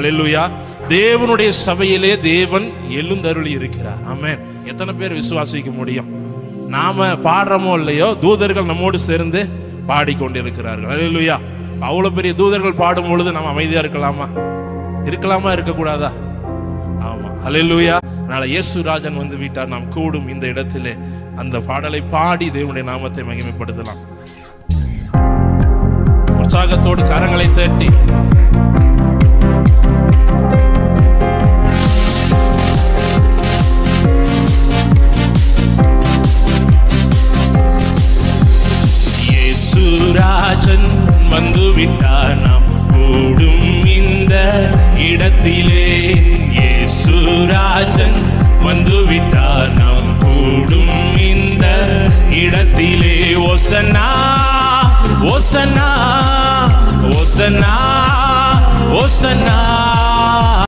அல்லேலூயா. தேவனுடைய சபையிலே தேவன் எழுந்தருளி இருக்கிறார். ஆமென். எத்தனை பேர் விசுவாசிக்க முடியும்? நாம பாடுறோமோ இல்லையோ, தூதர்கள் நம்மோடு சேர்ந்து பாடிக்கொண்டிருக்கிறார்கள். அல்லேலூயா. அவ்வளவு பெரிய தூதர்கள் பாடும் பொழுது நம்ம அமைதியா இருக்கலாமா? இருக்கக்கூடாதா? ஆமா. அல்லேலூயா. அதனால இயேசு ராஜன் வந்து விட்டார். நாம் கூடும் இந்த இடத்திலே அந்த பாடலை பாடி தேவனுடைய நாமத்தை மகிமைப்படுத்தலாம். உற்சாகத்தோடு கரங்களை தட்டி ராஜன் வந்துவிட்டார். நாம் கூடும் இந்த இடத்திலே இயேசு ராஜன் வந்துவிட்டார். நாம் கூடும் இந்த இடத்திலே ஓசன்னா ஓசன்னா ஓசன்னா ஓசன்னா